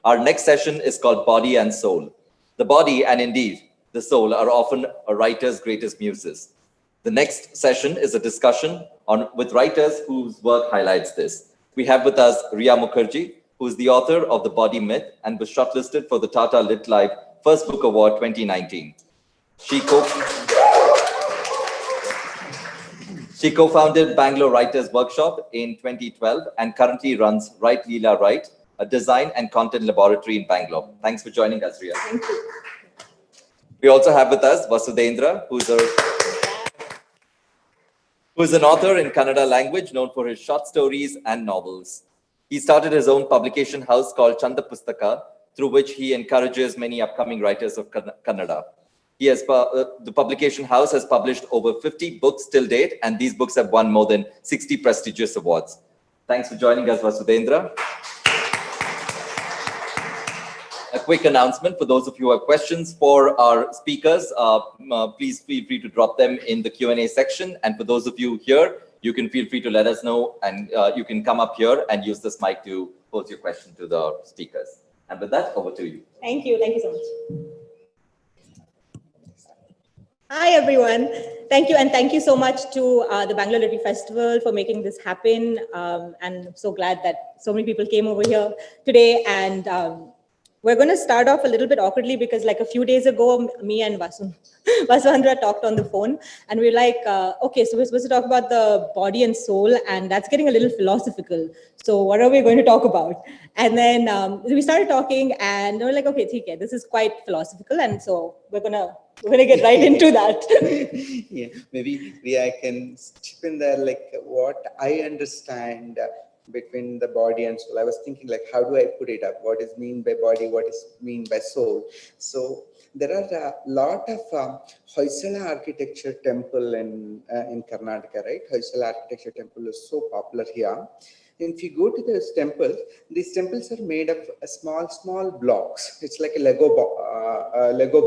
Our next session is called Body and Soul. The body and indeed the soul are often a writer's greatest muses. The next session is a discussion with writers whose work highlights this. We have with us Riya Mukherjee, who is the author of The Body Myth and was shortlisted for the Tata Lit Life First Book Award 2019. She co-founded Bangalore Writers Workshop in 2012 and currently runs Write Leela Write, a design and content laboratory in Bangalore. Thanks for joining us, Riya. Thank you. We also have with us Vasudhendra, who's an author in Kannada language known for his short stories and novels. He started his own publication house called Chanda Pustaka, through which he encourages many upcoming writers of Kannada. The publication house has published over 50 books till date, and these books have won more than 60 prestigious awards. Thanks for joining us, Vasudhendra. A quick announcement for those of you who have questions for our speakers, please feel free to drop them in the Q&A section. And for those of you here, you can feel free to let us know, and you can come up here and use this mic to pose your question to the speakers. And with that, over to you. Thank you so much. Hi, everyone. Thank you. And thank you so much to the Bangalore Literary Festival for making this happen. And I'm so glad that so many people came over here today. And we're going to start off a little bit awkwardly because like a few days ago, me and Vasudhendra talked on the phone and we were like, okay, so we're supposed to talk about the body and soul, and that's getting a little philosophical. So what are we going to talk about? And then we started talking and we were like, okay, TK, this is quite philosophical. And so we're going to get right into that. Yeah, maybe I can chip in there, like what I understand between the body and soul. I was thinking, like, how do I put it up? What is mean by body? What is mean by soul? So there are a lot of Hoysala architecture temple in Karnataka, right? Hoysala architecture temple is so popular here. And if you go to these temples are made of small blocks. It's like a Lego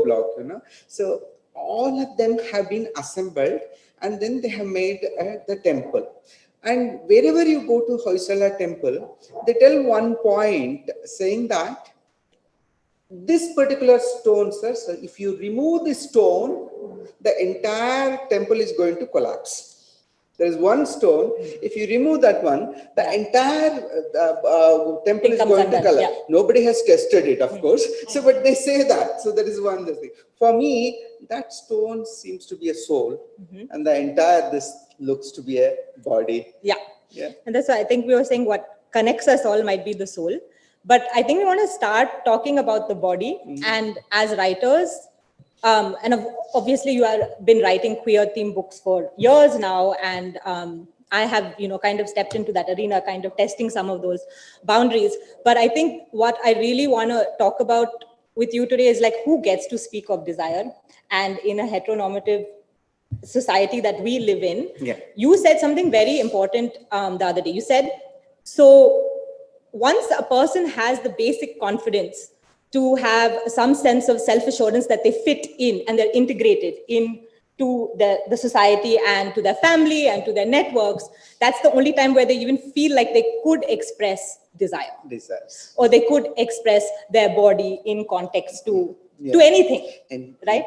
block, you know. So all of them have been assembled and then they have made the temple. And wherever you go to Hoysala temple, they tell one point saying that this particular stone, sir, so if you remove this stone, the entire temple is going to collapse. There is one stone. If you remove that one, the entire temple is going to collapse. Yeah. Nobody has tested it, of course. So, but they say that. So that is one thing. For me, that stone seems to be a soul, and the entire this looks to be a body. Yeah. And that's why I think we were saying what connects us all might be the soul. But I think we want to start talking about the body. And as writers, and obviously you have been writing queer theme books for years now. And I have, kind of stepped into that arena, kind of testing some of those boundaries. But I think what I really want to talk about with you today is like who gets to speak of desire. And in a heteronormative society that we live in, you said something very important the other day. You said, so once a person has the basic confidence to have some sense of self-assurance that they fit in and they're integrated into the society and to their family and to their networks, that's the only time where they even feel like they could express desires. Or they could express their body in context to anything, right?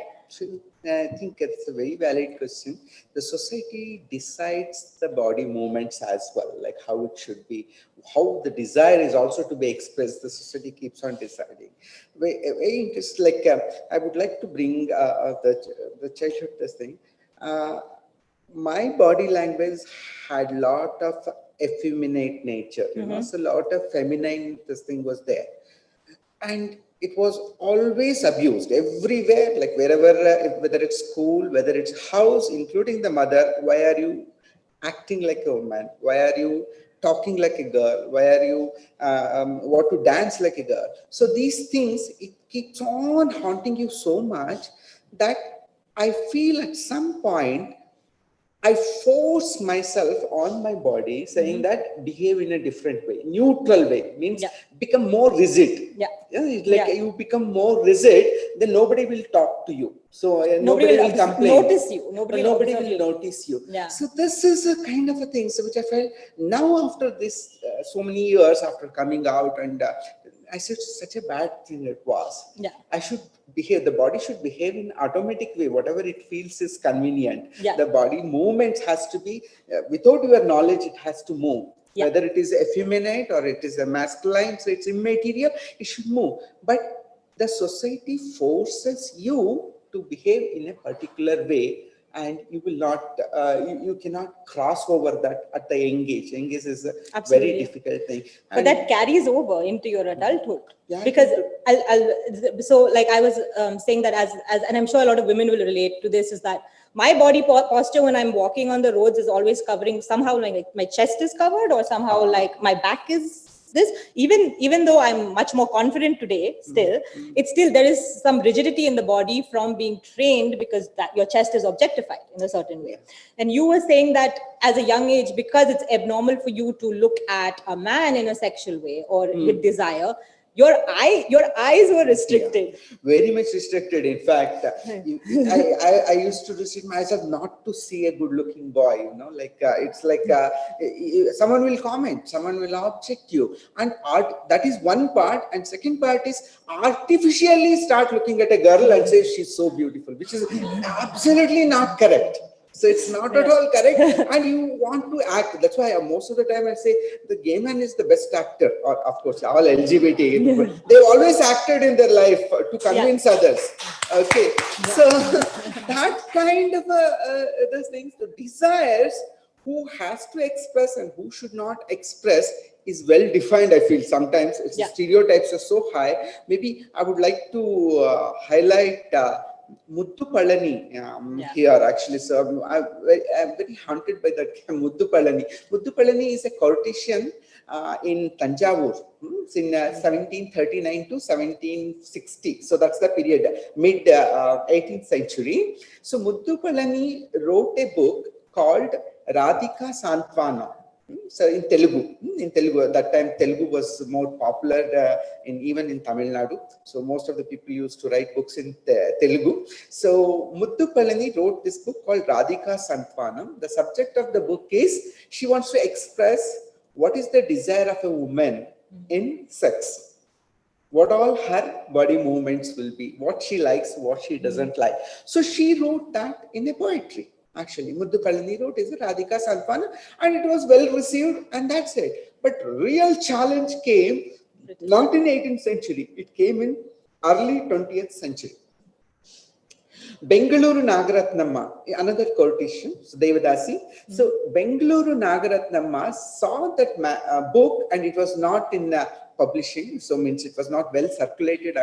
I think it's a very valid question. The society decides the body movements as well, like how it should be, how the desire is also to be expressed. The society keeps on deciding. Very interesting. Like I would like to bring the childhood this thing. My body language had a lot of effeminate nature, you know, so a lot of feminine this thing was there, and it was always abused everywhere, like wherever, whether it's school, whether it's house, including the mother. Why are you acting like a woman? Why are you talking like a girl? Why are you want to dance like a girl? So these things, it keeps on haunting you so much that I feel at some point I force myself on my body saying that behave in a different way, neutral way, means become more rigid. It's like you become more rigid, then nobody will talk to you. So nobody will complain. Notice you. Nobody will notice you. So this is a kind of a thing. So which I felt now after this, so many years after coming out and I said such a bad thing it was. Yeah. I should behave, the body should behave in automatic way, whatever it feels is convenient. Yeah. The body movement has to be, without your knowledge, it has to move. Yeah. Whether it is effeminate or it is a masculine, so it's immaterial, it should move. But the society forces you to behave in a particular way, and you will not, you cannot cross over that at the young age. Young age is a Absolutely. very difficult thing. But And that carries over into your adulthood. Yeah, Because so like I was saying that as, and I'm sure a lot of women will relate to this, is that my body posture when I'm walking on the roads is always covering somehow, like my chest is covered, or somehow like my back is this. Even though I'm much more confident today, still, it's still, there is some rigidity in the body from being trained, because that your chest is objectified in a certain way. And you were saying that as a young age, because it's abnormal for you to look at a man in a sexual way or with desire, your eyes were restricted. very much restricted. In fact, I used to restrict myself not to see a good-looking boy. You know, like it's like someone will comment, someone will object you, and that is one part. And second part is artificially start looking at a girl and say she's so beautiful, which is absolutely not correct. So it's not at all correct, and you want to act. That's why most of the time I say the gay man is the best actor, or of course all LGBT people. They've always acted in their life to convince others. Okay, so that kind of those things, the desires, who has to express and who should not express is well defined. I feel sometimes it's the stereotypes are so high. Maybe I would like to highlight Muthu Palani here actually. So I'm very haunted by that Muthu Palani. Muthu Palani is a courtesan in Tanjavur in 1739 to 1760. So that's the period, mid 18th century. So Muthu Palani wrote a book called Radhika Santwana. So in Telugu, at that time Telugu was more popular even in Tamil Nadu. So most of the people used to write books in Telugu. So Muthu Palani wrote this book called Radhika Santvanam. The subject of the book is she wants to express what is the desire of a woman in sex. What all her body movements will be, what she likes, what she doesn't like. So she wrote that in a poetry. Actually, Muthu Palani wrote is Radhika Santwana, and it was well received, and that's it. But real challenge came not in 18th century, it came in early 20th century. Bengaluru Nagaratnamma, another courtesan, so Devadasi. So Bengaluru Nagaratnamma saw that book, and it was not in publishing, so means it was not well circulated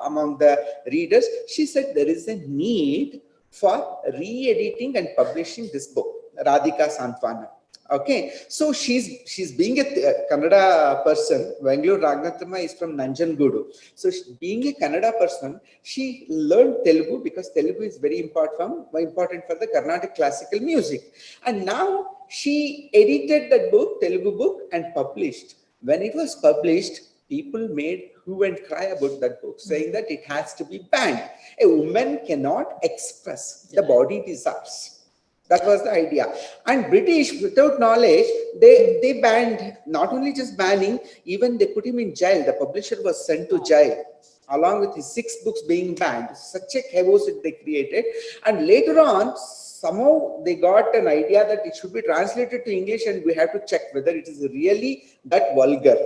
among the readers. She said there is a need for re-editing and publishing this book, Radhika Santwana. Okay, so she's being a Kannada person. Bengaluru Ragnathamma is from Nanjangoodu. So being a Kannada person, she learned Telugu because Telugu is very important for the Carnatic classical music. And now she edited that book, Telugu book, and published. When it was published, people made hue and cry about that book, saying that it has to be banned. A woman cannot express the body desires. That was the idea. And British, without knowledge, they banned, not only just banning, even they put him in jail. The publisher was sent to jail, along with his 6 books being banned. Such a chaos they created. And later on, somehow they got an idea that it should be translated to English, and we have to check whether it is really that vulgar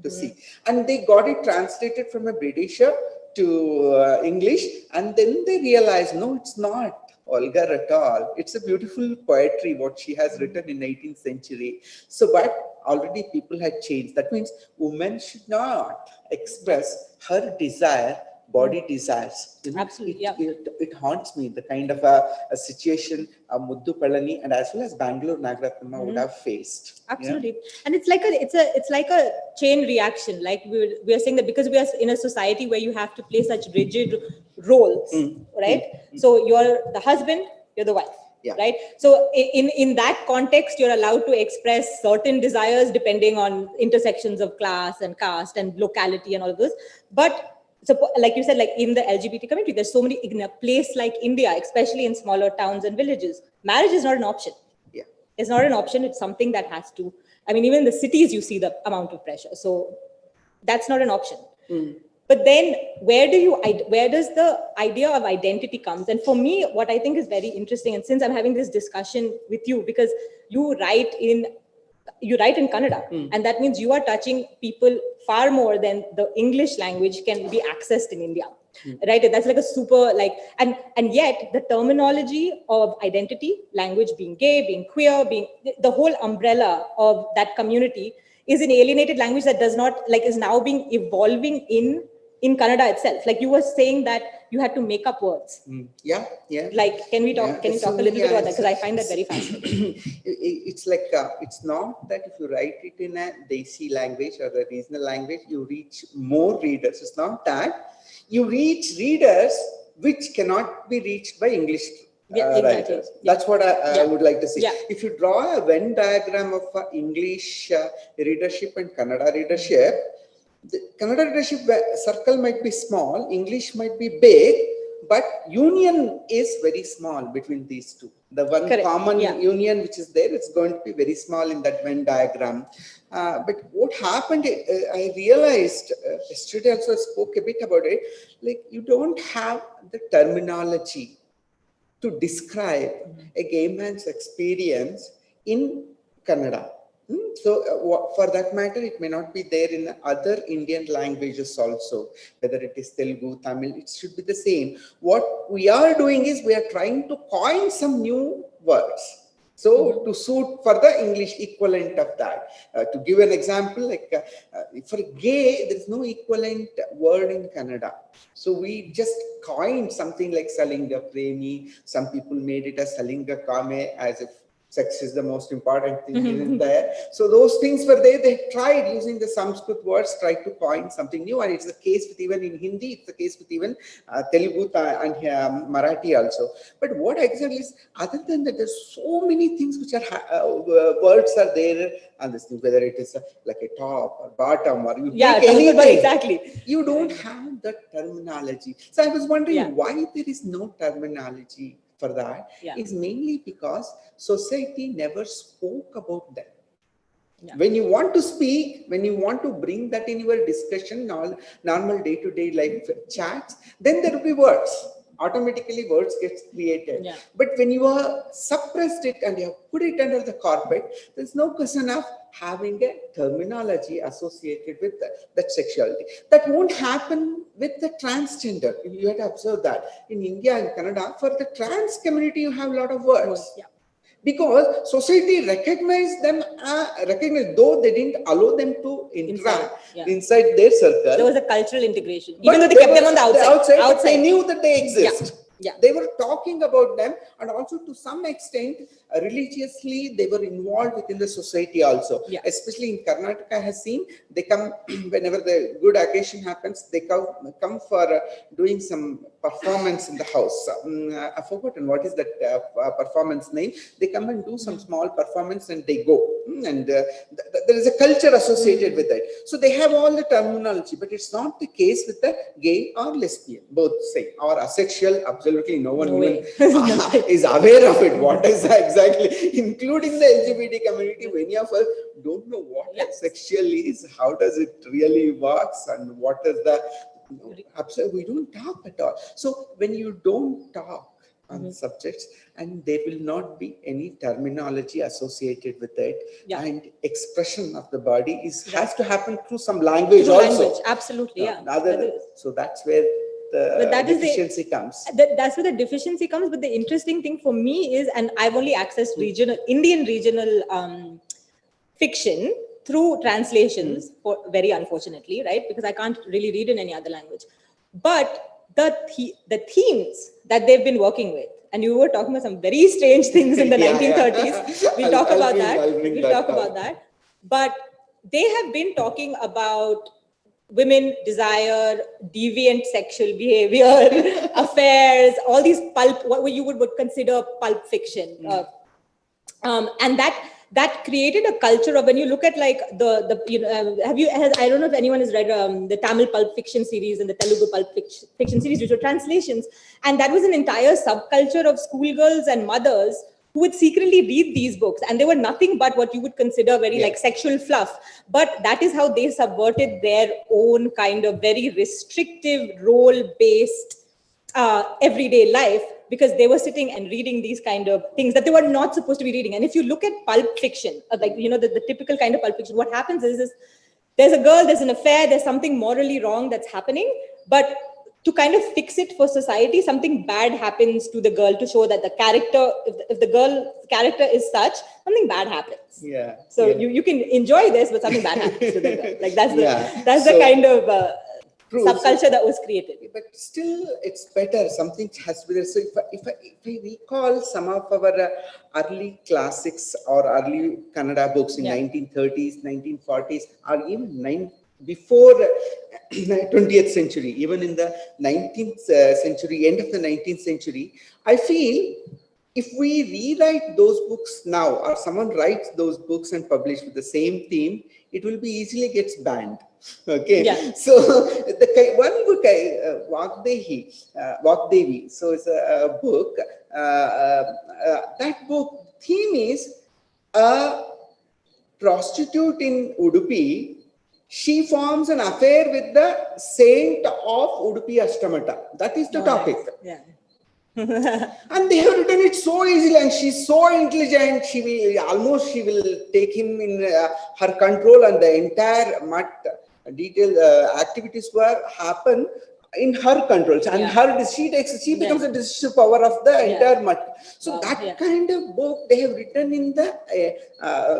to see. And they got it translated from a Britisher to English, and then they realized, no, it's not vulgar at all. It's a beautiful poetry, what she has written in 18th century. So, but already people had changed. That means women should not express her desire, body desires. You know, Absolutely, it haunts me, the kind of a situation Muthu Palani and as well as Bengaluru Nagaratnamma would have faced. Absolutely. And it's like a chain reaction. Like we are saying that because we are in a society where you have to play such rigid roles, right? So you're the husband, you're the wife. Yeah. Right. So in that context, you're allowed to express certain desires depending on intersections of class and caste and locality and all of this. But so, like you said, like in the LGBT community, there's so many, in a place like India, especially in smaller towns and villages, marriage is not an option. Yeah. It's not an option. It's something that has to, I mean, even in the cities, you see the amount of pressure. So that's not an option. But then where does the idea of identity comes? And for me, what I think is very interesting, and since I'm having this discussion with you, because you write in Kannada, and that means you are touching people far more than the English language can be accessed in India. Right? That's like a super and yet the terminology of identity, language, being gay, being queer, being the whole umbrella of that community is an alienated language that does not is now being evolving in Kannada itself. Like you were saying that you had to make up words. Yeah. Can we talk? Yeah. Can you talk a little bit about that? Because I find that very fascinating. It's like it's not that if you write it in a Desi language or the regional language, you reach more readers. It's not that you reach readers which cannot be reached by English writers. That's what I would like to see. Yeah. If you draw a Venn diagram of English readership and Kannada readership, the Kannada readership circle might be small, English might be big, but union is very small between these two. The one Correct. common union which is there, it's going to be very small in that Venn diagram. But what happened, I realized, yesterday also I spoke a bit about it, like you don't have the terminology to describe a gay man's experience in Kannada. So for that matter, it may not be there in other Indian languages also, whether it is Telugu, Tamil, it should be the same. What we are doing is we are trying to coin some new words. So to suit for the English equivalent of that. To give an example, for gay, there is no equivalent word in Kannada. So we just coined something like Salinga Premi. Some people made it as Salinga Kame, as if sex is the most important thing in there. So those things were there. They tried using the Sanskrit words, tried to coin something new. And it's the case with even in Hindi, it's the case with even Telugu and Marathi also. But what exactly is, other than that, there's so many things which are, words are there on this thing, whether it is like a top or bottom or you take anything. Exactly. You don't have that terminology. So I was wondering why there is no terminology for that is mainly because society never spoke about that. When you want to speak, when you want to bring that in your discussion, normal day-to-day life chats, then there will be words. Automatically words gets created. But when you are suppressed it and you have put it under the carpet, there's no question of having a terminology associated with that sexuality. That won't happen with the transgender. You have to observe that. In India and Canada, for the trans community, you have a lot of words. Because society recognized them, though they didn't allow them to interact inside their circle. There was a cultural integration. Even though they kept them on the outside. But they knew that they exist. Yeah. They were talking about them, and also to some extent, religiously, they were involved within the society also. Especially in Karnataka, I have seen, they come, whenever the good occasion happens, they come for doing some performance in the house. I've forgotten what is that performance name. They come and do some small performance and they go. And there is a culture associated with it. So they have all the terminology, but it's not the case with the gay or lesbian, both say, or asexual. Absolutely no one is aware of it. What is that exactly? Including the LGBT community, many of us don't know what asexual is, how does it really works, and what is the... Absolutely, we don't talk at all. So when you don't talk on subjects, and there will not be any terminology associated with it, and expression of the body has to happen through some language also. Absolutely, So that's where the deficiency comes. That's where the deficiency comes. But the interesting thing for me is, and I've only accessed Indian regional fiction through translations, very unfortunately, right? Because I can't really read in any other language. But the themes that they've been working with, and you were talking about some very strange things in the 1930s. We'll talk about that. But they have been talking about women desire, deviant sexual behavior, affairs, all these pulp, what you would consider pulp fiction. And that created a culture of, when you look at like I don't know if anyone has read the Tamil pulp fiction series and the Telugu pulp fiction series, which were translations. And that was an entire subculture of schoolgirls and mothers who would secretly read these books, and they were nothing but what you would consider very like sexual fluff. But that is how they subverted their own kind of very restrictive, role-based everyday life, because they were sitting and reading these kind of things that they were not supposed to be reading. And if you look at pulp fiction, like, you know, the typical kind of pulp fiction, what happens is there's a girl, there's an affair, there's something morally wrong that's happening, but to kind of fix it for society, something bad happens to the girl to show that the character, if the girl character is such, something bad happens. Yeah. So yeah. you can enjoy this, but something bad happens to the girl. Like that's the So, kind of true. subculture that was created. But still, it's better. Something has to be there. So if I recall some of our early classics or early Kannada books in 1930s, 1940s, or even before 20th century, even in the 19th century, end of the 19th century, I feel if we rewrite those books now, or someone writes those books and publish with the same theme, it will be easily gets banned. Okay. Yeah. So the one book, Vakdevi. So it's a book. That book theme is a prostitute in Udupi. She forms an affair with the saint of Udupi Ashtamata. That is the topic. Yeah. And they have written it so easily, and she's so intelligent. She will take him in her control, and the entire detailed activities were happen in her control, and she becomes a decisive power of the entire mutt. So that kind of book they have written in the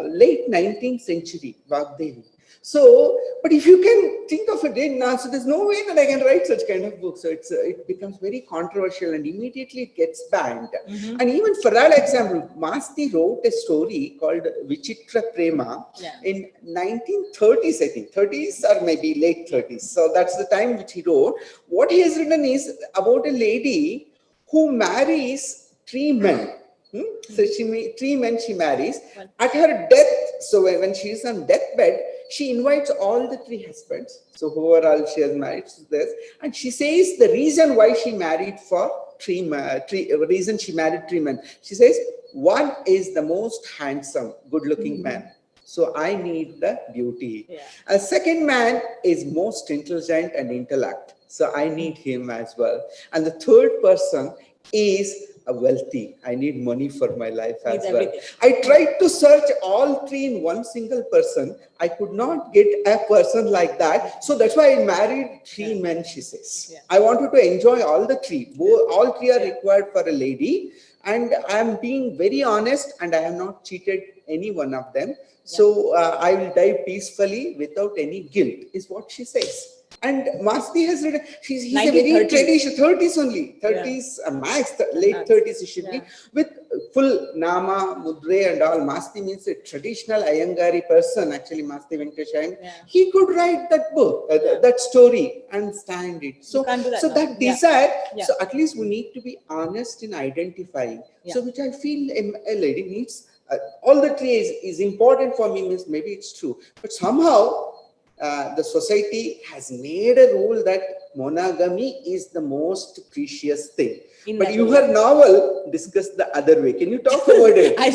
late 19th century, Vagdevi. So, but if you can think of it now, so there's no way that I can write such kind of book. So it becomes very controversial, and immediately it gets banned. And even for that example, Masti wrote a story called Vichitra Prema in 1930s, I think, 30s or maybe late 30s. So that's the time which he wrote. What he has written is about a lady who marries 3 men. So 3 men she marries. At her death, so when she is on deathbed, she invites all the 3 husbands. So whoever all she has married is this, and she says the reason why she married for 3 men. She says one is the most handsome, good-looking man. So I need the beauty. A second man is most intelligent and intellect. So I need him as well. And the third person is wealthy. I need money for my life as well. I tried to search all 3 in one single person. I could not get a person like that. So that's why I married 3 men, she says. I wanted to enjoy all the 3. All 3 are required for a lady. And I'm being very honest, and I have not cheated any one of them. So I will die peacefully without any guilt, is what she says. And Masti has written, he's a very traditional, 30s only, 30s max, late 30s it should be, with full Nama, Mudre and all. Masti means a traditional Ayangari person, actually Masti Venkatesha. He could write that book, that story, and stand it. So that desire, so at least we need to be honest in identifying. So which I feel a lady needs, all the 3 is important for me, means maybe it's true. But somehow, the society has made a rule that monogamy is the most precious thing. But your novel discussed the other way. Can you talk about it? I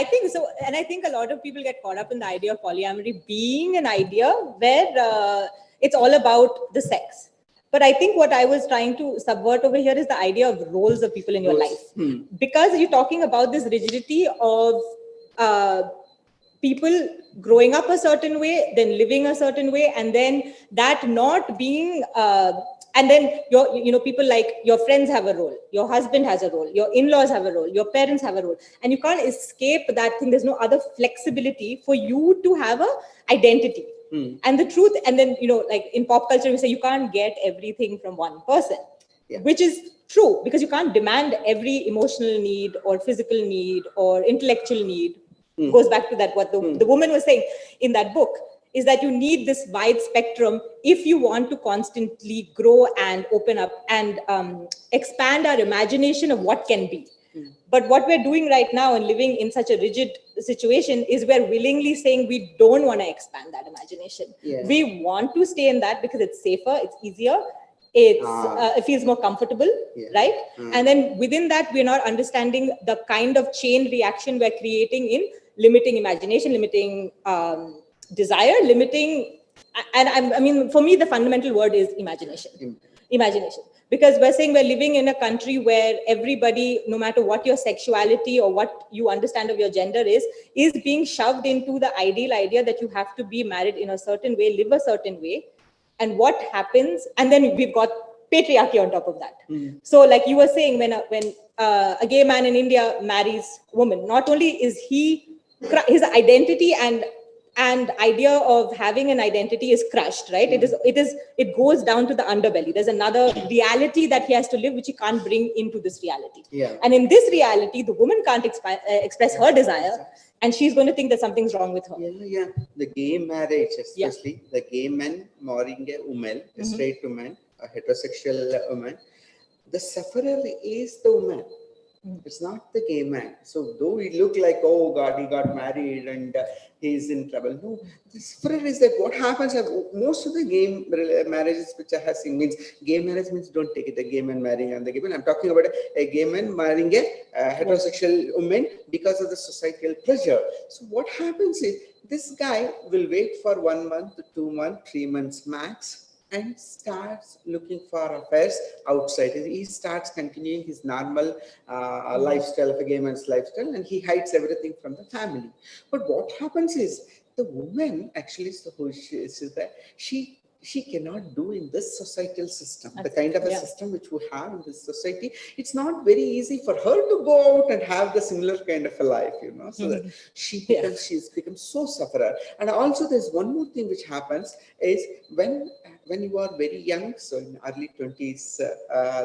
think so, and I think a lot of people get caught up in the idea of polyamory being an idea where it's all about the sex. But I think what I was trying to subvert over here is the idea of roles of people in your life. Because you're talking about this rigidity of people growing up a certain way, then living a certain way, and then that not being, and then people like your friends have a role, your husband has a role, your in-laws have a role, your parents have a role, and you can't escape that thing. There's no other flexibility for you to have a identity. And the truth, and then, like in pop culture, we say you can't get everything from one person, which is true, because you can't demand every emotional need or physical need or intellectual need. Goes back to that, what the woman was saying in that book, is that you need this wide spectrum if you want to constantly grow and open up and expand our imagination of what can be. But what we're doing right now and living in such a rigid situation is we're willingly saying we don't want to expand that imagination. We want to stay in that because it's safer, it's easier. it feels more comfortable, Yeah. right? And then within that, we're not understanding the kind of chain reaction we're creating in limiting imagination, limiting desire, limiting, and I mean, for me, the fundamental word is imagination. Imagination. Because we're saying we're living in a country where everybody, no matter what your sexuality or what you understand of your gender is being shoved into the ideal idea that you have to be married in a certain way, live a certain way. And what happens, and then we've got patriarchy on top of that. So like you were saying, when a gay man in India marries a woman, not only is his identity and idea of having an identity is crushed, right? It goes down to the underbelly. There's another reality that he has to live, which he can't bring into this reality. Yeah. And in this reality, the woman can't express her desire, and she's going to think that something's wrong with her. Yeah. The gay marriage, especially the gay man marrying a woman, a straight woman, a heterosexual woman, the sufferer is the woman. It's not the gay man. So though we look like, oh God, he got married and he's in trouble. No, the sufferer is that what happens, most of the gay marriages which I have seen means, gay marriage means don't take it, a gay man marrying and the gay man. I'm talking about a gay man marrying a heterosexual woman because of the societal pressure. So what happens is, this guy will wait for 1 month, 2 months, 3 months max, and starts looking for affairs outside. He starts continuing his normal lifestyle of a gay man's lifestyle, and he hides everything from the family. But what happens is, the woman actually is who she is that she cannot do in this societal system, the kind of a system which we have in this society. It's not very easy for her to go out and have the similar kind of a life, so that she's become so sufferer. And also there's one more thing which happens is when you are very young, so in early 20s,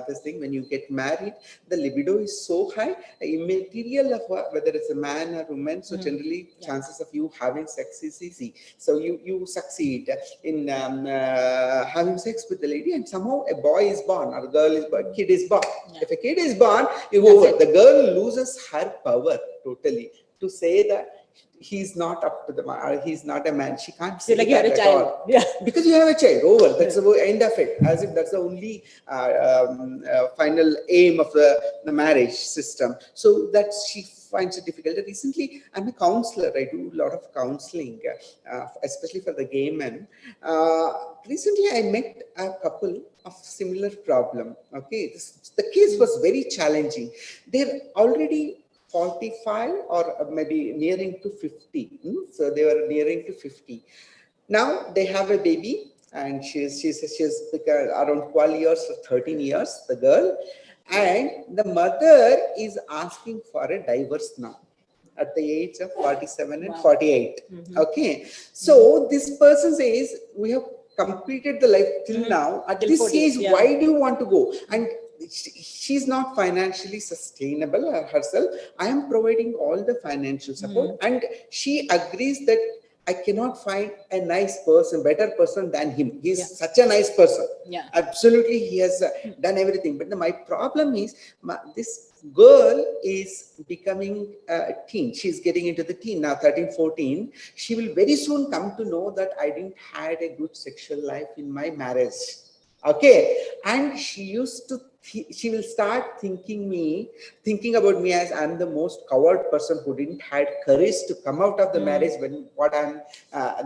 this thing, when you get married, the libido is so high, immaterial of whether it's a man or woman. So generally chances of you having sex is easy. So you succeed in having sex with the lady, and somehow a boy is born or a girl is born, kid is born. If a kid is born, you over. The girl loses her power totally to say that he's not up to the man, or he's not a man. She can't say like that you're a at child. all. Because you have a child. Over. That's the end of it. As if that's the only final aim of the marriage system. So that she finds it difficult. Recently, I'm a counselor. I do a lot of counseling, especially for the gay men. Recently, I met a couple of similar problem. Okay, the case was very challenging. They're already 45 or maybe nearing to 50. So they were nearing to 50. Now they have a baby, and she's around 12 years or 13 years, the girl, and the mother is asking for a divorce now at the age of 47 and 48. Okay, so this person says, we have completed the life till now. At Till this 40, age, why do you want to go? And she's not financially sustainable herself. I am providing all the financial support, and she agrees that I cannot find a nice person, better person than him. He's such a nice person. Absolutely, he has done everything. But my problem is, this girl is becoming a teen. She's getting into the teen now, 13, 14. She will very soon come to know that I didn't had a good sexual life in my marriage. Okay, and she will start thinking about me as I'm the most coward person who didn't had courage to come out of the marriage when I'm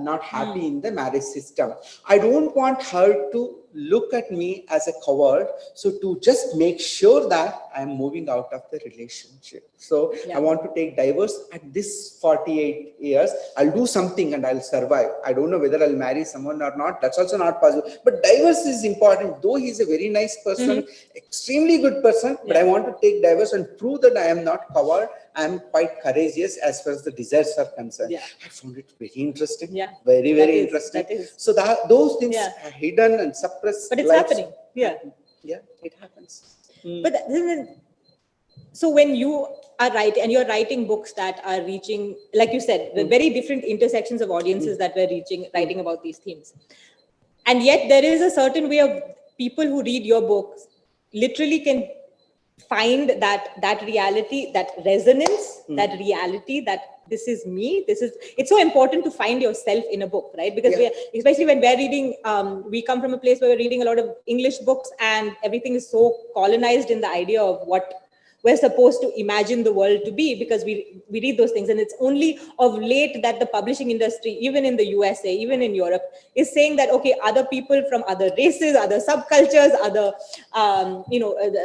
not happy in the marriage system. I don't want her to look at me as a coward. So to just make sure that I'm moving out of the relationship. So I want to take divorce at this 48 years. I'll do something and I'll survive. I don't know whether I'll marry someone or not. That's also not possible. But divorce is important. Though he's a very nice person, extremely good person, but I want to take divorce and prove that I am not coward. I am quite courageous as far as the desires are concerned. I found it very interesting. Very, very interesting. So those things are hidden and suppressed. But it's happening. Yeah, it happens. But so when you are writing, and you're writing books that are reaching, like you said, the very different intersections of audiences that we're writing about these themes. And yet there is a certain way of people who read your books literally can find that reality, that resonance, that reality, that this is me. It's so important to find yourself in a book, right? Because especially when we're reading, we come from a place where we're reading a lot of English books, and everything is so colonized in the idea of what we're supposed to imagine the world to be, because we read those things. And it's only of late that the publishing industry, even in the USA, even in Europe, is saying that, okay, other people from other races, other subcultures, other,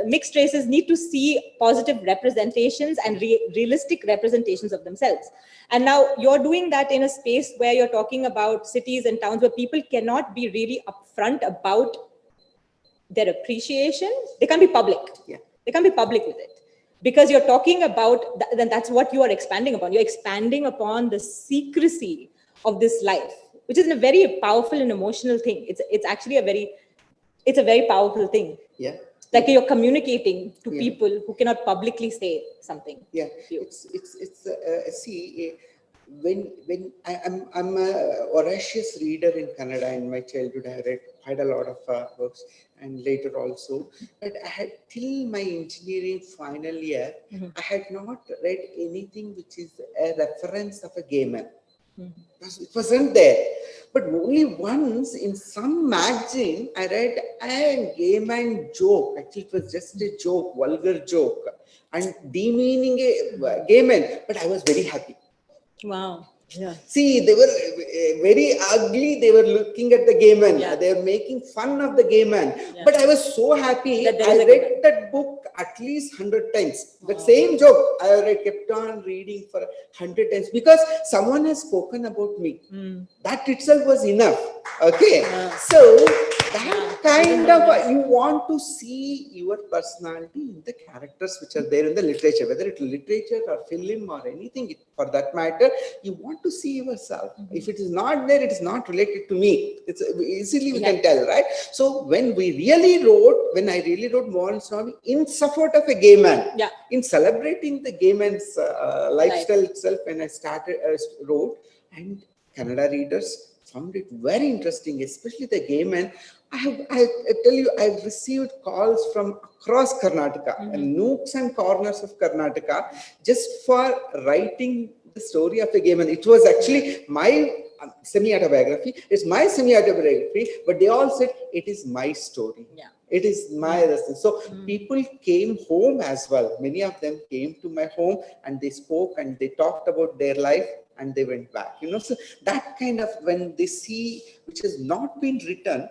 mixed races need to see positive representations and realistic representations of themselves. And now you're doing that in a space where you're talking about cities and towns where people cannot be really upfront about their appreciation. They can't be public. Yeah. They can't be public with it. Because you're talking about, then that's what you are expanding upon. You're expanding upon the secrecy of this life, which is a very powerful and emotional thing. It's actually a very powerful thing. Yeah. Like you're communicating to people who cannot publicly say something. Yeah, it's see, when I'm a voracious reader in Kannada. In my childhood, I read quite a lot of books, and later also. But I had, till my engineering final year, I had not read anything which is a reference of a gay man. It wasn't there. But only once in some magazine, I read a gay man joke. Actually, it was just a joke, vulgar joke, and demeaning a gay man. But I was very happy. Wow. Yeah. See, they were very ugly. They were looking at the gay man. Yeah. They were making fun of the gay man. Yeah. But I was so happy. That there I is a gay read that book at least 100 times. That same joke, I kept on reading for 100 times because someone has spoken about me. That itself was enough. Okay. So that kind of, you want to see your personality in the characters which are there in the literature, whether it's literature or film or anything for that matter, you want to see yourself. If it is not there, it is not related to me. It's easily we can tell, right? So when I really wrote Mohan Swami in support of a gay man, in celebrating the gay man's lifestyle itself, when I started wrote, and Kannada readers found it very interesting, especially the gay man. I tell you, I've received calls from across Karnataka and nooks and corners of Karnataka just for writing the story of a gay man. It was actually my semi-autobiography. It's my semi-autobiography, but they all said it is my story. Yeah. It is my lesson. So people came home as well. Many of them came to my home and they spoke and they talked about their life and they went back. So that kind of, when they see which has not been written,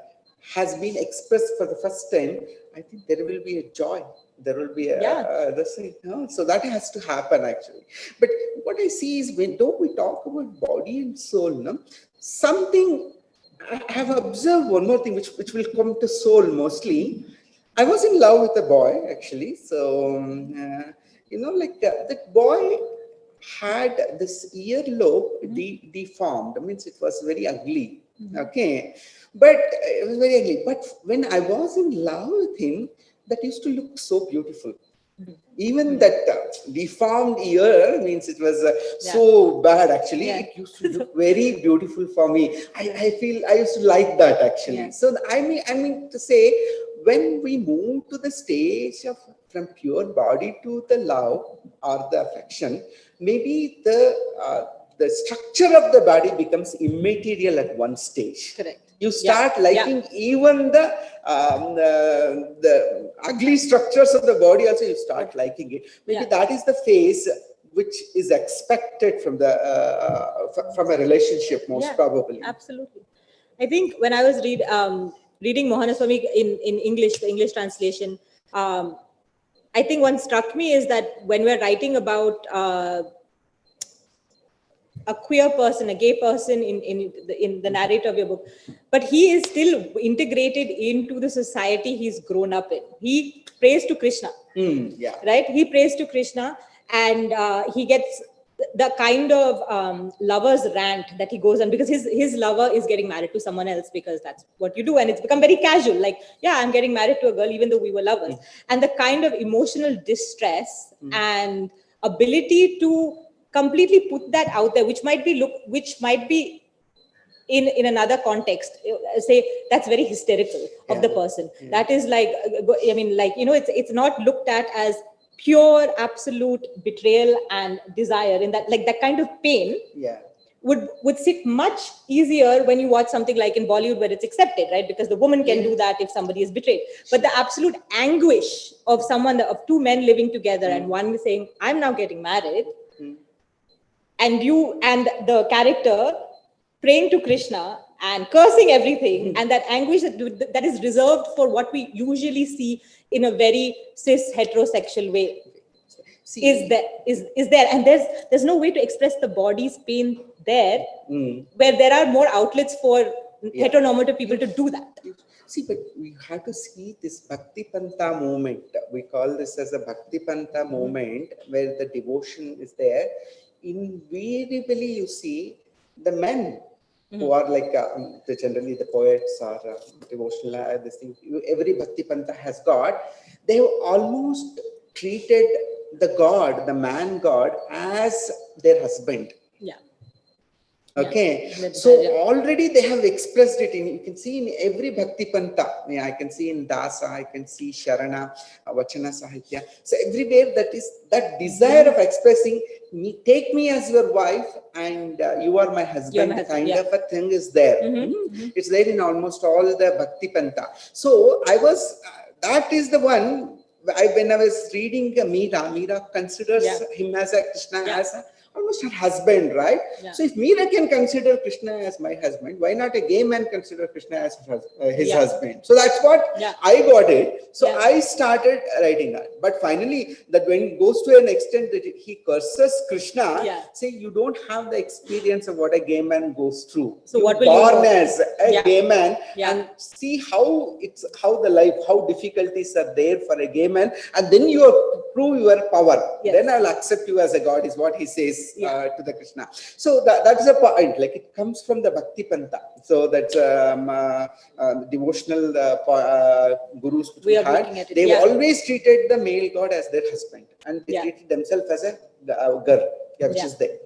has been expressed for the first time, I think there will be a joy. There will be so that has to happen actually. But what I see is, though we talk about body and soul, something I have observed, one more thing which will come to soul mostly. I was in love with a boy actually. So that boy had this earlobe deformed. Means it was very ugly. Okay, but it was very ugly. But when I was in love with him, that used to look so beautiful. Even that deformed ear, means it was so bad actually. It used to look very beautiful for me. I feel I used to like that actually. So I mean to say, when we move to the stage of from pure body to the love or the affection, maybe the structure of the body becomes immaterial at one stage. Correct. You start liking even the ugly structures of the body also, you start liking it. Maybe that is the phase which is expected from from a relationship, most probably. Absolutely. I think when I was reading Mohanaswamy in English, the English translation, I think what struck me is that when we're writing about a queer person, a gay person in the narrator of your book, but he is still integrated into the society he's grown up in. He prays to Krishna, right? He prays to Krishna, and he gets the kind of lover's rant that he goes on, because his lover is getting married to someone else, because that's what you do, and it's become very casual. Like, I'm getting married to a girl, even though we were lovers. And the kind of emotional distress and ability to completely put that out there, which might be in another context, say that's very hysterical of the Yeah. person. That is like, I mean, like, you know, it's not looked at as pure, absolute betrayal and desire. In that, like, that kind of pain Yeah. would sit much easier when you watch something like in Bollywood, where it's accepted, right? Because the woman can Yeah. do that if somebody is betrayed. But the absolute anguish of someone, of two men living together, and one saying, "I'm now getting married," and you and the character praying to Krishna and cursing everything, and that anguish that is reserved for what we usually see in a very cis heterosexual way See, is there, and there's no way to express the body's pain there, where there are more outlets for heteronormative people to do that. see, but we have to see this Bhakti Pantha movement. We call this as a Bhakti Pantha movement, where the devotion is there. Invariably, you see the men who are like generally the poets or devotional. This thing, every Bhakti Pantha has got. They have almost treated the god, the man god, as their husband. Yeah. Okay, Yeah. so already they have expressed it in, you can see in every Bhakti Pantha. I can see in Dasa, I can see Sharana, Vachana Sahitya. So everywhere that is that desire of expressing, me, take me as your wife and you are my husband, kind yeah. of a thing is there. It's there in almost all the Bhakti Pantha. So I was, that is the one, when I was reading Meera considers him as a Krishna, as a almost her husband, right? Yeah. So if Meera can consider Krishna as my husband, why not a gay man consider Krishna as his husband? So that's what I got it. So I started writing that. But finally, that when it goes to an extent that he curses Krishna, say you don't have the experience of what a gay man goes through. So you what will born you as a gay man and see how the life, how difficulties are there for a gay man, and then you prove your power. Then I'll accept you as a god, is what he says to the Krishna. So that's a point, like it comes from the Bhakti Pantha. So that's devotional gurus which we had. They've always treated the male god as their husband, and they treated themselves as a girl, which is there.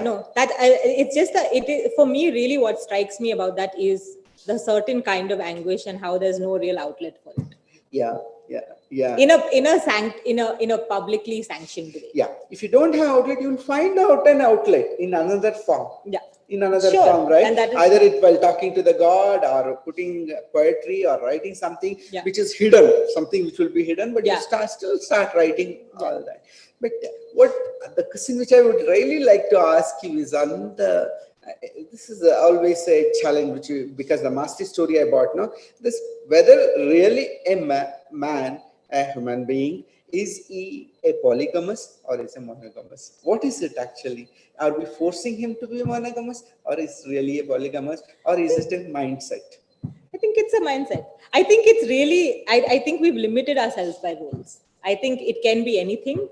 No, that it's just that it is, for me, really what strikes me about that is the certain kind of anguish and how there's no real outlet for it. In a publicly sanctioned way. If you don't have outlet, you'll find out an outlet in another form. In another form, right? Either it while talking to the god, or putting poetry, or writing something which is hidden, something which will be hidden, but you still start writing all that. But what the question which I would really like to ask you is on the this is always a challenge, because the master story I bought now, this whether really a man, a human being, is he a polygamous or is a monogamous? What is it actually? Are we forcing him to be monogamous, or is really a polygamous, or is it a mindset? I think it's a mindset. I think it's really, I think we've limited ourselves by rules. I think it can be anything,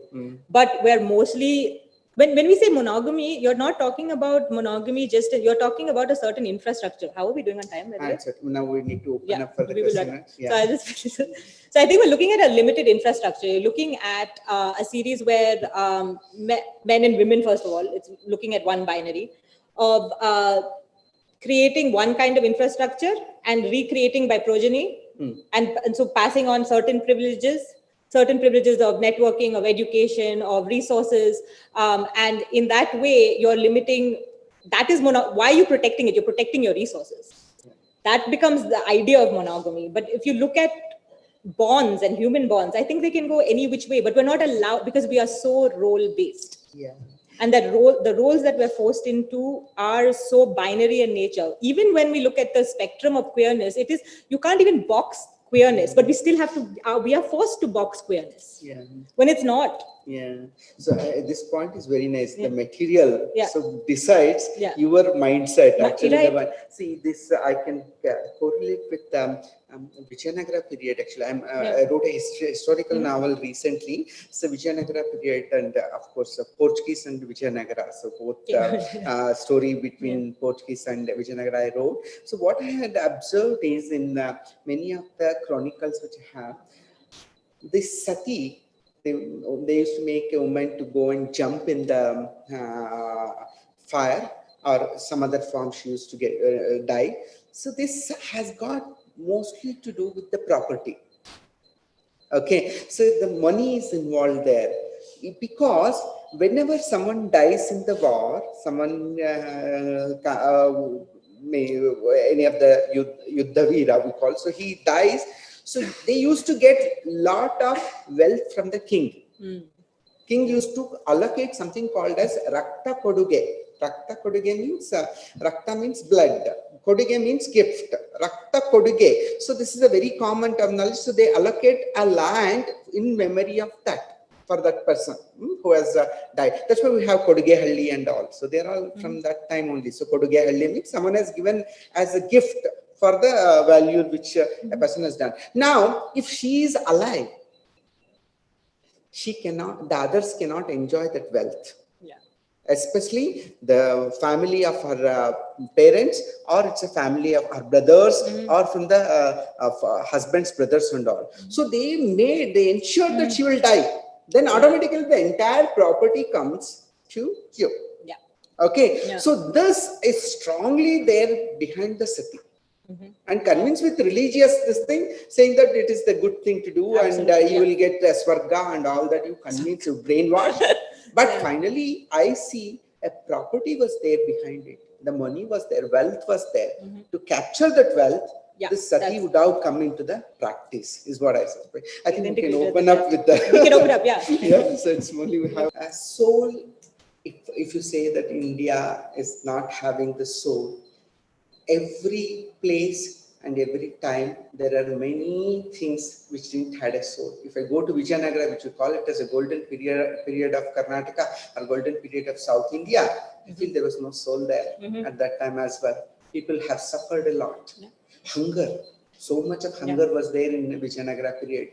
but we're mostly, when we say monogamy, you're not talking about monogamy, you're talking about a certain infrastructure. How are we doing on time? Now we need to open up for the question. So I think we're looking at a limited infrastructure. You're looking at a series where men and women, first of all, it's looking at one binary of creating one kind of infrastructure and recreating by progeny, and so passing on certain privileges of networking, of education, of resources, and in that way you're limiting. That is why are you protecting it? You're protecting your resources. That becomes the idea of monogamy. But if you look at bonds and human bonds, I think they can go any which way, but we're not allowed, because we are so role based. And that the roles that we're forced into are so binary in nature. Even when we look at the spectrum of queerness, it is, you can't even box queerness, but we still have to, we are forced to box queerness when it's not. So this point is very nice. The material so decides your mindset. Actually, see this I can correlate with Vijayanagara period. Actually, I wrote a historical novel recently. So Vijayanagara period, and of course Portuguese and Vijayanagara. So both story between Portuguese and Vijayanagara I wrote. So what I had observed is in many of the chronicles which I have, this sati, they used to make a woman to go and jump in the fire or some other form she used to get die. So this has got mostly to do with the property. Okay, so the money is involved there because whenever someone dies in the war, someone may any of the Yuddha Veera we call, so he dies. So they used to get lot of wealth from the king. King used to allocate something called as Rakta Koduge. Rakta Koduge means Rakta means blood. Koduge means gift. Rakta Koduge. So this is a very common terminology. So they allocate a land in memory of that for that person who has died. That's why we have Koduge Halli and all. So they are all from that time only. So Koduge Halli means someone has given as a gift for the value which a person has done. Now, if she is alive, she cannot, the others cannot enjoy that wealth. Yeah. Especially the family of her parents, or it's a family of her brothers, or from the husband's brothers and all. So they ensure that she will die. Then automatically the entire property comes to you. Yeah. Okay. Yeah. So this is strongly there behind the sati. And convinced with religious this thing, saying that it is the good thing to do. Absolutely, And you will get swarga and all that, you convince, you brainwash. But finally, I see a property was there behind it. The money was there, wealth was there. To capture that wealth, this sati would have come into the practice, is what I said. I think we can open up with the... We can open up, yeah. Yeah, so it's only we have a soul. If you say that India is not having the soul, every place and every time there are many things which didn't had a soul. If I go to Vijayanagara, which we call it as a golden period of Karnataka or golden period of South India, I feel there was no soul there at that time as well. People have suffered a lot. Hunger, so much of hunger was there in Vijayanagara period.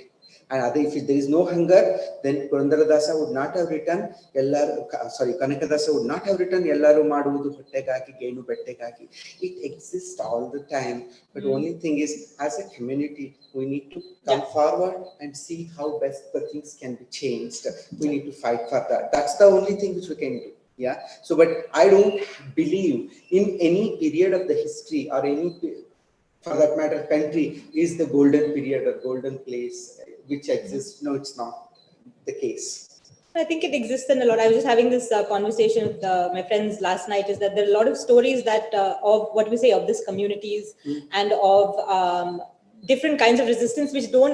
And if there is no hunger, then Purandaradasa would not have written, Kanakadasa would not have written, Ellaru Maduvudu Hottegaki, Genu Pettegaki. It exists all the time. But only thing is, as a community, we need to come forward and see how best the things can be changed. We need to fight for that. That's the only thing which we can do. Yeah. So, but I don't believe in any period of the history or any, for that matter, country is the golden period or golden place which exists. No, it's not the case. I think it exists in a lot. I was just having this conversation with my friends last night, is that there are a lot of stories that of what we say of these communities and of different kinds of resistance which are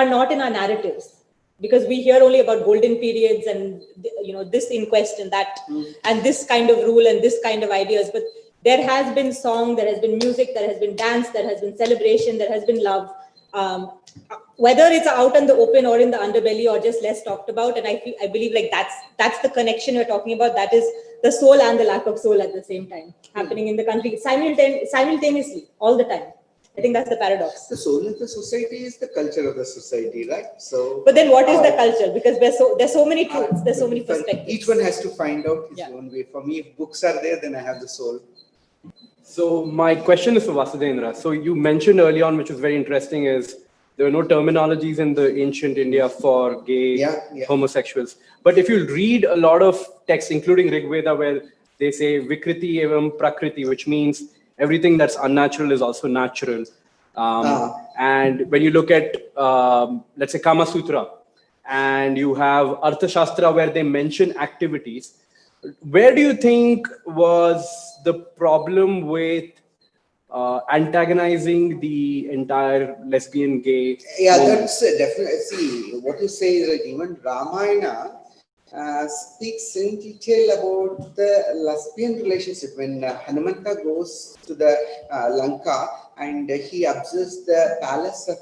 not in our narratives. Because we hear only about golden periods and, this inquest and that, and this kind of rule and this kind of ideas. But there has been song, there has been music, there has been dance, there has been celebration, there has been love. Whether it's out in the open or in the underbelly or just less talked about. And I believe like that's the connection you're talking about. That is the soul and the lack of soul at the same time happening in the country simultaneously all the time. I think that's the paradox. The soul of the society is the culture of the society, right? So, but then what is the culture? Because there's so many truths, there's so many perspectives. Each one has to find out his own way. For me, if books are there, then I have the soul. So my question is for Vasudendra. So you mentioned early on, which was very interesting, is there were no terminologies in the ancient India for gay homosexuals. But if you read a lot of texts, including Rig Veda, where they say Vikriti evam Prakriti, which means everything that's unnatural is also natural. And when you look at, let's say, Kama Sutra, and you have Arthashastra, where they mention activities, where do you think was the problem with antagonizing the entire lesbian, gay? Yeah, that's definitely. See, what you say is that even Ramayana speaks in detail about the lesbian relationship. When Hanumanta goes to the Lanka and he observes the palace of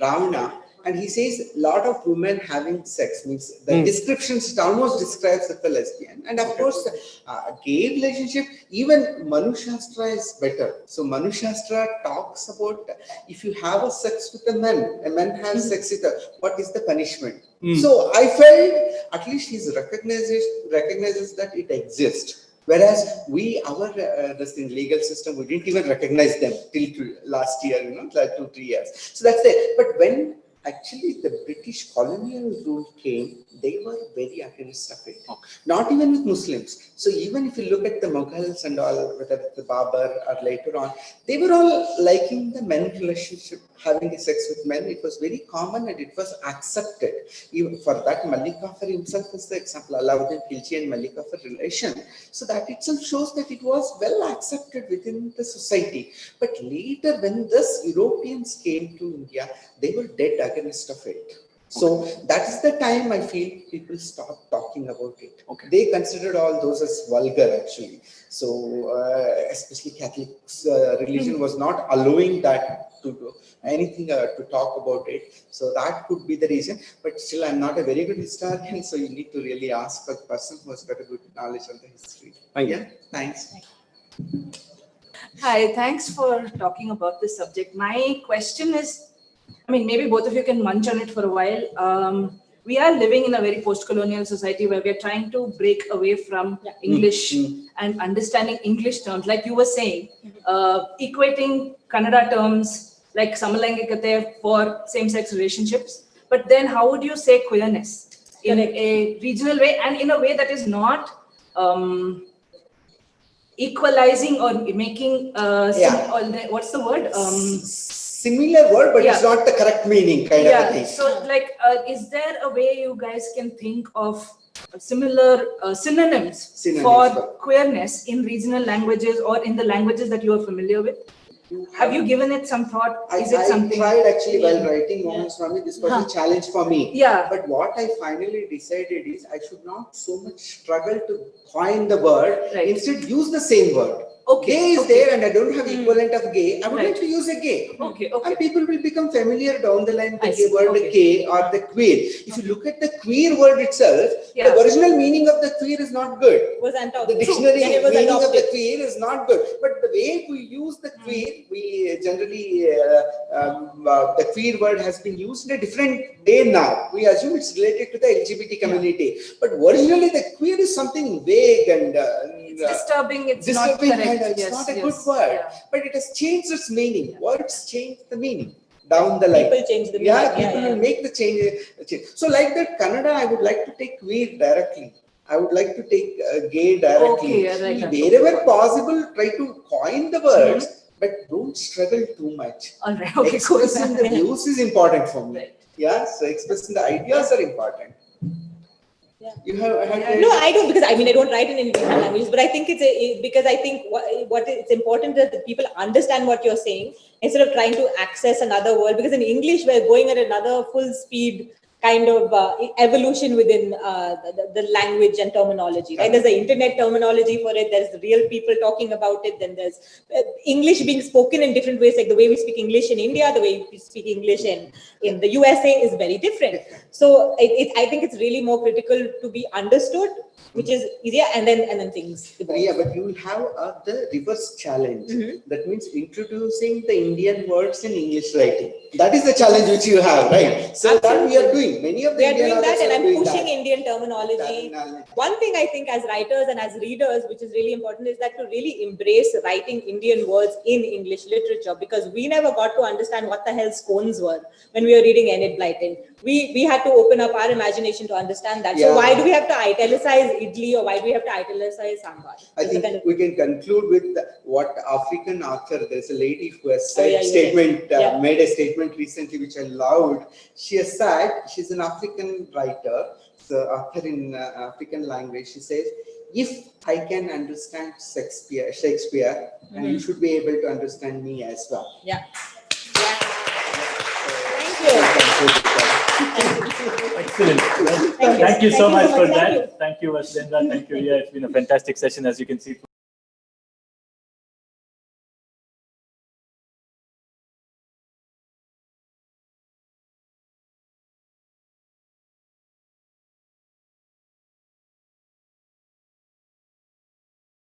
Ravana, and he says a lot of women having sex, means the descriptions, it almost describes the lesbian. And of course, gay relationship, even Manu Shastra is better. So Manu Shastra talks about if you have a sex with a man has sex with her, what is the punishment? So I felt at least he recognizes that it exists. Whereas our this in legal system, we didn't even recognize them till last year, like 2-3 years. So that's it. But when actually the British colonial rule came, they were very against of it. Not even with Muslims. So even if you look at the Mughals and all, whether it's the Babur or later on, they were all liking the men relationship, having sex with men. It was very common and it was accepted. Even for that, Malik Kafur himself is the example, Alauddin Khilji and Malik Kafur relation. So that itself shows that it was well accepted within the society. But later when this Europeans came to India, they were dead against of it. So that is the time I feel people stopped talking about it. They considered all those as vulgar actually. So especially Catholics religion was not allowing that to do anything to talk about it. So that could be the reason. But still I'm not a very good historian. So you need to really ask a person who has got a good knowledge on the history. Thank you. Thanks. Hi, thanks for talking about this subject. My question is, I mean, maybe both of you can munch on it for a while. We are living in a very post-colonial society where we are trying to break away from English and understanding English terms. Like you were saying, equating Kannada terms like Samalangikate for same-sex relationships. But then how would you say queerness in a regional way and in a way that is not equalizing or making, what's the word? Similar word, but it's not the correct meaning kind of a thing. So like, is there a way you guys can think of similar synonyms for queerness in regional languages or in the languages that you are familiar with? Have you given it some thought? Is it something? I tried actually while writing Mohan Swami, this was a challenge for me. Yeah. But what I finally decided is I should not so much struggle to coin the word, instead use the same word. Gay is there and I don't have equivalent of gay. I would like to use a gay. And people will become familiar down the line with the word gay or the queer. If you look at the queer word itself, the original meaning of the queer is not good. The dictionary meaning of the queer is not good. But the way we use the queer, we generally, the queer word has been used in a different way now. We assume it's related to the LGBT community. But originally the queer is something vague and disturbing. It's not correct. It's not a good word, but it has changed its meaning. Words change the meaning down the line. People change the meaning. People will make the change. So like that, Kannada, I would like to take queer directly. I would like to take gay directly. Wherever possible, try to coin the words, but don't struggle too much. All right. Expressing the views is important for me. So expressing the ideas are important. You have no, I don't, because I mean I don't write in any regional languages, but I think because I think what it's important is that people understand what you're saying instead of trying to access another world. Because in English we're going at another full speed kind of evolution within the language and terminology. Right? There's the internet terminology for it. There's the real people talking about it. Then there's English being spoken in different ways, like the way we speak English in India, the way we speak English in the USA is very different. So I think it's really more critical to be understood, which is easier, and then things evolve. Yeah, but you will have the reverse challenge. That means introducing the Indian words in English writing. That is the challenge which you have, right? So that we are doing. Many of the Indian doing that, and I'm pushing that. Indian terminology. One thing I think as writers and as readers, which is really important, is that to really embrace writing Indian words in English literature, because we never got to understand what the hell scones were when we were reading Enid Blyton. We had to open up our imagination to understand that. So why do we have to italicize idli, or why do we have to italicize sambar? I think we can conclude with what African author, there's a lady who has said made a statement recently which I loved. She has said, she's an African writer, so author in African language. She says, if I can understand Shakespeare, and you should be able to understand me as well. Excellent. Thank you so much for that. Thank you, Vasudendra. Thank you, Ria. It's been a fantastic session, as you can see.